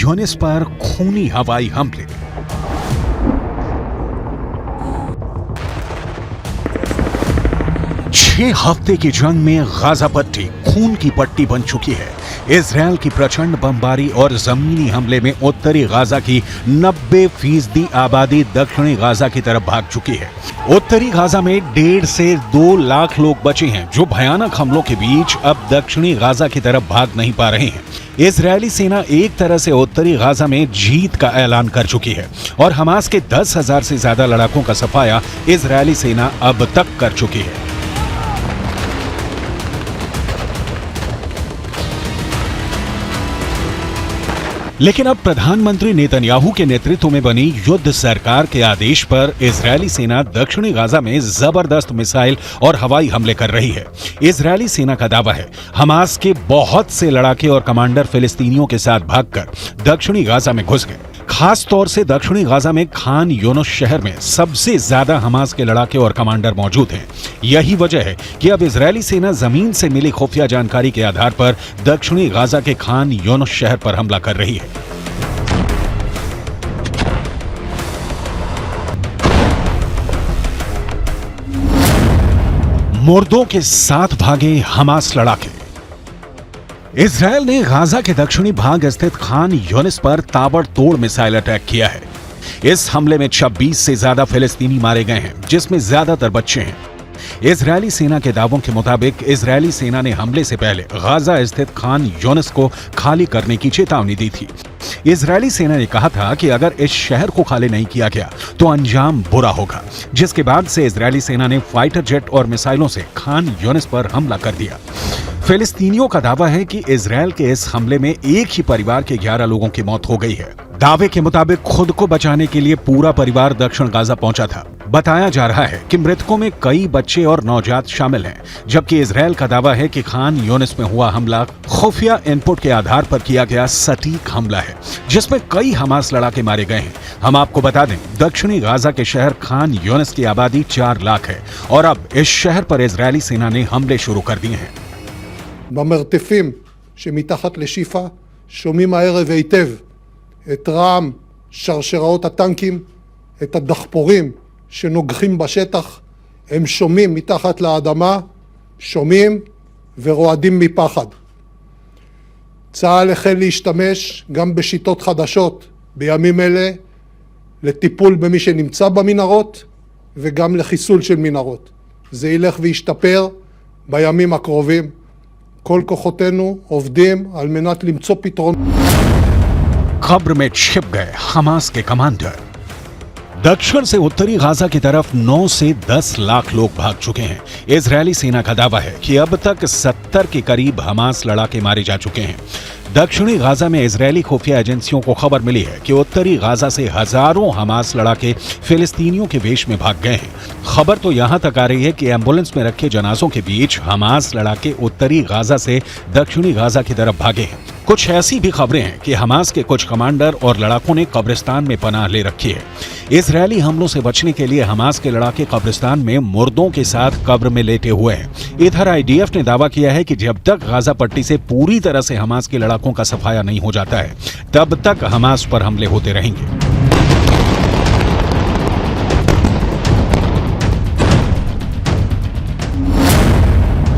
यूनिस पर खूनी हवाई हमले। छह हफ्ते की जंग में गाजा पट्टी खून की पट्टी बन चुकी है। इजरायल की प्रचंड बमबारी और जमीनी हमले में उत्तरी गाजा की 90% आबादी दक्षिणी गाजा की तरफ भाग चुकी है। उत्तरी गाजा में 1.5 से 2 लाख लोग बचे हैं, जो भयानक हमलों के बीच अब दक्षिणी गाजा की तरफ भाग नहीं पा रहे हैं। इजरायली सेना एक तरह से उत्तरी गाजा में जीत का ऐलान कर चुकी है और हमास के 10,000 से ज्यादा लड़ाकों का सफाया इजरायली सेना अब तक कर चुकी है। लेकिन अब प्रधानमंत्री नेतन्याहू के नेतृत्व में बनी युद्ध सरकार के आदेश पर इजरायली सेना दक्षिणी गाजा में जबरदस्त मिसाइल और हवाई हमले कर रही है। इजरायली सेना का दावा है हमास के बहुत से लड़ाके और कमांडर फिलिस्तीनियों के साथ भागकर दक्षिणी गाजा में घुस गए। खास तौर से दक्षिणी गाजा में खान यूनिस शहर में सबसे ज्यादा हमास के लड़ाके और कमांडर मौजूद हैं। यही वजह है कि अब इजरायली सेना जमीन से मिली खुफिया जानकारी के आधार पर दक्षिणी गाजा के खान यूनिस शहर पर हमला कर रही है। मुर्दों के साथ भागे हमास लड़ाके। इजरायल ने गाजा के दक्षिणी भाग स्थित खान यूनिस पर ताबड़तोड़ मिसाइल अटैक किया है। इस हमले में 26 से ज्यादा फिलिस्तीनी मारे गए हैं, जिसमें ज्यादातर बच्चे हैं। इजरायली सेना के दावों के मुताबिक इजरायली सेना ने हमले से पहले गाजा स्थित खान यूनिस को खाली करने की चेतावनी दी थी। इजरायली सेना ने कहा था कि अगर इस शहर को खाली नहीं किया गया तो अंजाम बुरा होगा, जिसके बाद से इजरायली सेना ने फाइटर जेट और मिसाइलों से खान यूनिस पर हमला कर दिया। फिलिस्तीनियों का दावा है कि इजरायल के इस हमले में एक ही परिवार के 11 लोगों की मौत हो गई है। दावे के मुताबिक खुद को बचाने के लिए पूरा परिवार दक्षिण गाजा पहुंचा था। बताया जा रहा है कि मृतकों में कई बच्चे और नौजात शामिल हैं, जबकि इजरायल का दावा है कि खान यूनिस में हुआ हमला खुफिया इनपुट के आधार पर किया गया सटीक हमला है, जिसमें कई हमास लड़ाके मारे गए हैं। हम आपको बता दें, दक्षिणी गाजा के शहर खान यूनिस की आबादी 4 लाख है और अब इस शहर पर इजरायली सेना ने हमले शुरू कर दिए हैं। במרתפים שמתחת לשיפה שומעים הערב היטב את רעם שרשראות הטנקים, את הדחפורים שנוגחים בשטח. הם שומעים מתחת לאדמה, שומעים ורועדים מפחד. צה"ל החל להשתמש גם בשיטות חדשות בימים אלה לטיפול במי שנמצא במנהרות וגם לחיסול של מנהרות. זה ילך וישתפר בימים הקרובים. כל כוחותינו עובדים על מנת למצוא פתרון. खबर में छिप गए हमास के कमांडर। दक्षिण से उत्तरी गाजा की तरफ 9 से 10 लाख लोग भाग चुके हैं। इजरायली सेना का दावा है कि अब तक 70 के करीब हमास लड़ाके मारे जा चुके हैं। दक्षिणी गाजा में इजरायली खुफिया एजेंसियों को खबर मिली है कि उत्तरी गाजा से हजारों हमास लड़ाके फिलिस्तीनियों के वेश में भाग गए हैं। खबर तो यहां तक आ रही है कि एम्बुलेंस में रखे जनाजों के बीच हमास लड़ाके उत्तरी गाजा से दक्षिणी गाजा की तरफ भागे हैं। कुछ ऐसी भी खबरें हैं कि हमास के कुछ कमांडर और लड़ाकों ने कब्रिस्तान में पनाह ले रखी है। इजरायली हमलों से बचने के लिए हमास के लड़ाके कब्रिस्तान में मुर्दों के साथ कब्र में लेटे हुए हैं। इधर आईडीएफ ने दावा किया है कि जब तक गाजा पट्टी से पूरी तरह से हमास के लड़ाकों का सफाया नहीं हो जाता है, तब तक हमास पर हमले होते रहेंगे।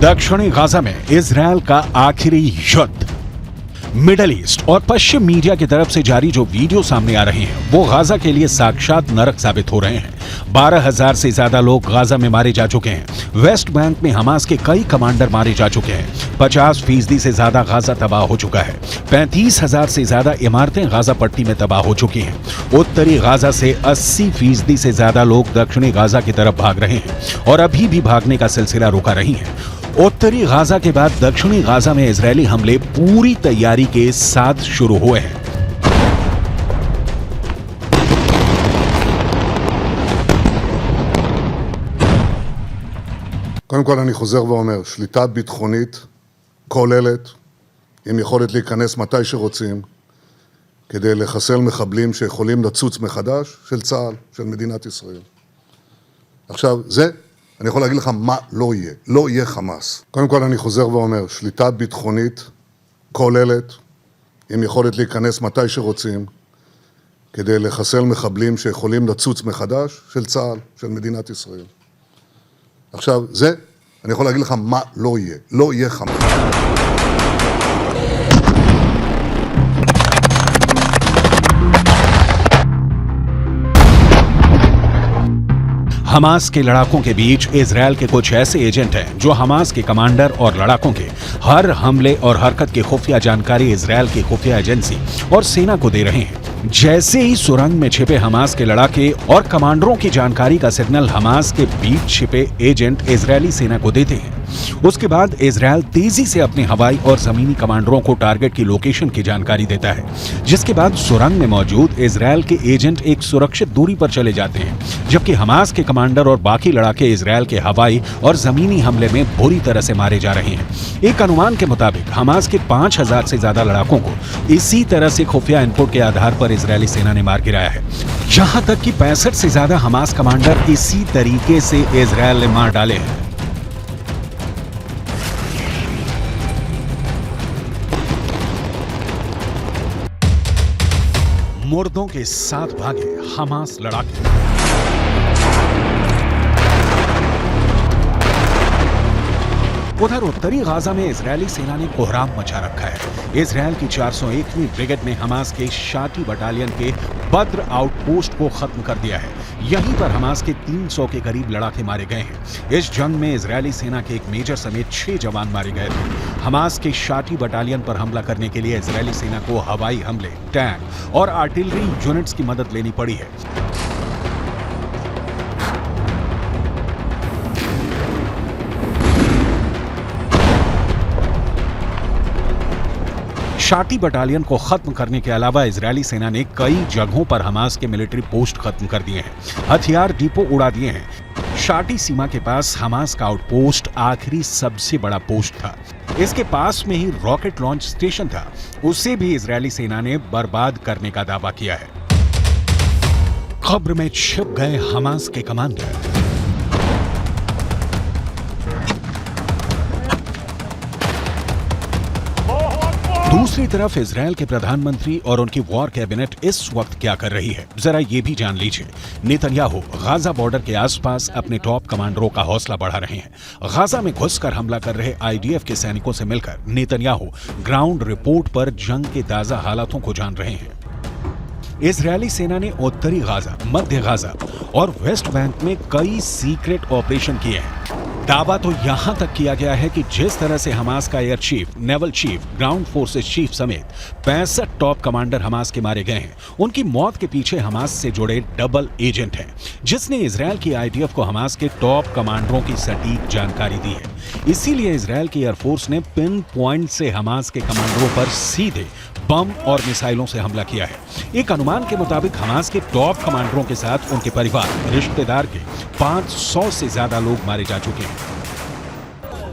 दक्षिणी गाजा में इजरायल का आखिरी युद्ध। मिडल ईस्ट और पश्चिम मीडिया की तरफ से जारी जो वीडियो सामने आ रहे हैं वो गाजा के लिए साक्षात नरक साबित हो रहे हैं। 12,000 से ज्यादा लोग गाजा में मारे जा चुके हैं। वेस्ट बैंक में हमास के कई कमांडर मारे जा चुके हैं। 50% से ज्यादा गाजा तबाह हो चुका है। 35,000 से ज्यादा इमारतें गाजा पट्टी में तबाह हो चुकी हैं। उत्तरी गाजा से 80% से ज्यादा लोग दक्षिणी गाजा की तरफ भाग रहे हैं और अभी भी भागने का सिलसिला रुका नहीं है। उत्तरी गाजा के बाद दक्षिणी गाजा में इजरायली हमले पूरी तैयारी के साथ शुरू हुए हैं। קודם כל אני חוזר ואומר, שליטה ביטחונית כוללת, עם יכולת להיכנס מתי שרוצים, כדי לחסל מחבלים שיכולים לצוץ מחדש, של צה"ל, של מדינת ישראל. עכשיו, זה אני יכול להגיד לך מה לא יהיה. לא יהיה חמאס. קודם כל אני חוזר ואומר, שליטה ביטחונית כוללת, עם יכולת להיכנס מתי שרוצים, כדי לחסל מחבלים שיכולים לצוץ מחדש, של צה"ל, של מדינת ישראל. עכשיו, זה, אני יכול להגיד לך מה לא יהיה. לא יהיה חמאס. हमास के लड़ाकों के बीच इजरायल के कुछ ऐसे एजेंट हैं जो हमास के कमांडर और लड़ाकों के हर हमले और हरकत की खुफिया जानकारी इजरायल की खुफिया एजेंसी और सेना को दे रहे हैं। जैसे ही सुरंग में छिपे हमास के लड़ाके और कमांडरों की जानकारी का सिग्नल हमास के बीच छिपे एजेंट इजरायली सेना को देते हैं, उसके बाद इजरायल तेजी से अपने हवाई और जमीनी कमांडरों को टारगेट की लोकेशन की जानकारी देता है, जिसके बाद सुरंग में मौजूद इजरायल के एजेंट एक सुरक्षित दूरी पर चले जाते हैं, जबकि हमास के कमांडर और बाकी लड़ाके इजरायल के हवाई और जमीनी हमले में बुरी तरह से मारे जा रहे हैं। एक अनुमान के मुताबिक हमास के 5000 से ज्यादा लड़ाकों को इसी तरह से खुफिया इनपुट के आधार पर इजरायली सेना ने मार गिराया है। यहां तक कि 65 से ज्यादा हमास कमांडर इसी तरीके से इजरायल ने मार डाले हैं। मुर्दों के साथ भागे हमास लड़ाके। उधर उत्तरी गाजा में इजरायली सेना ने कोहराम मचा रखा है। इजरायल की 401वीं ब्रिगेड ने हमास के शाटी बटालियन के बद्र आउटपोस्ट को खत्म कर दिया है। यहीं पर हमास के 300 के करीब लड़ाके मारे गए हैं। इस जंग में इजरायली सेना के एक मेजर समेत 6 जवान मारे गए थे। हमास के शाटी बटालियन पर हमला करने के लिए इजरायली सेना को हवाई हमले, टैंक और आर्टिलरी यूनिट्स की मदद लेनी पड़ी है। शाटी बटालियन को खत्म करने के अलावा इजरायली सेना ने कई जगहों पर हमास के मिलिट्री पोस्ट खत्म कर दिए हैं, हथियार डिपो उड़ा दिए हैं। शाटी सीमा के पास हमास का आउटपोस्ट आखिरी सबसे बड़ा पोस्ट था। इसके पास में ही रॉकेट लॉन्च स्टेशन था, उसे भी इजरायली सेना ने बर्बाद करने का दावा किया है। कब्र में छिप गए हमास के कमांडर। दूसरी तरफ इजरायल के प्रधानमंत्री और उनकी वॉर कैबिनेट इस वक्त क्या कर रही है, जरा ये भी जान लीजिए। नेतन्याहू गाजा बॉर्डर के आसपास अपने टॉप कमांडरों का हौसला बढ़ा रहे हैं। गाजा में घुसकर हमला कर रहे आईडीएफ के सैनिकों से मिलकर नेतन्याहू ग्राउंड रिपोर्ट पर जंग के ताजा हालातों को जान रहे हैं। इजरायली सेना ने उत्तरी गाजा, मध्य गाजा और वेस्ट बैंक में कई सीक्रेट ऑपरेशन किए हैं। दावा तो यहां तक किया गया है कि जिस तरह से हमास का air chief, naval chief, ground forces chief समेत 65 टॉप कमांडर हमास के मारे गए हैं, उनकी मौत के पीछे हमास से जुड़े डबल एजेंट हैं, जिसने इजरायल की आईडीएफ को हमास के टॉप कमांडरों की सटीक जानकारी दी है। इसीलिए इजरायल की एयरफोर्स ने पिन पॉइंट से हमास के कमांडरों पर सीधे बम और मिसाइलों से हमला किया है। एक अनुमान के मुताबिक हमास के टॉप कमांडरों के साथ उनके परिवार, रिश्तेदार के 500 से ज्यादा लोग मारे जा चुके हैं।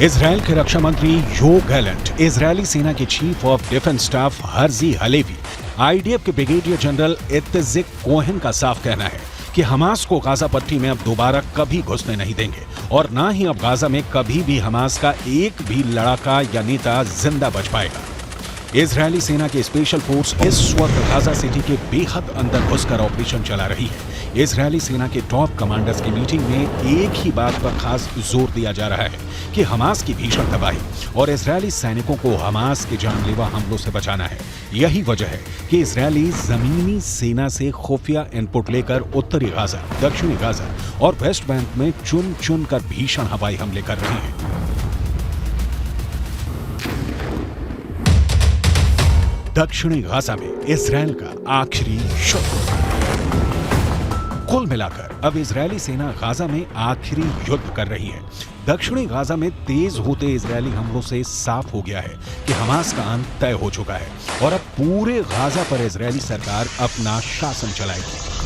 इजरायल के रक्षा मंत्री योव गैलेंट, इजरायली सेना के chief of defence staff Herzi Halevi, IDF के ब्रिगेडियर जनरल इत्जिक कोहेन का साफ कहना है कि हमास को गाजा पट्टी में अब दोबारा कभी घुसने नहीं देंगे और ना ही अब गाजा में कभी भी हमास का एक भी लड़ाका या नेता जिंदा बच पाएगा। इजरायली सेना की स्पेशल फोर्स इस वक्त गाजा सिटी के बेहद अंदर घुसकर ऑपरेशन चला रही है। इजरायली सेना के टॉप कमांडर्स की मीटिंग में एक ही बात पर खास जोर दिया जा रहा है कि हमास की भीषण तबाही और इजरायली सैनिकों को हमास के जानलेवा हमलों से बचाना है। यही वजह है कि इजरायली जमीनी सेना से खुफिया इनपुट लेकर उत्तरी गाजा, दक्षिणी गाजा और वेस्ट बैंक में चुन चुन कर भीषण हवाई हमले कर रहे हैं। दक्षिणी गाजा में इजरायल का आखिरी शुरू। कुल मिलाकर अब इजरायली सेना गाजा में आखिरी युद्ध कर रही है। दक्षिणी गाजा में तेज होते इजरायली हमलों से साफ हो गया है कि हमास का अंत तय हो चुका है और अब पूरे गाजा पर इजरायली सरकार अपना शासन चलाएगी।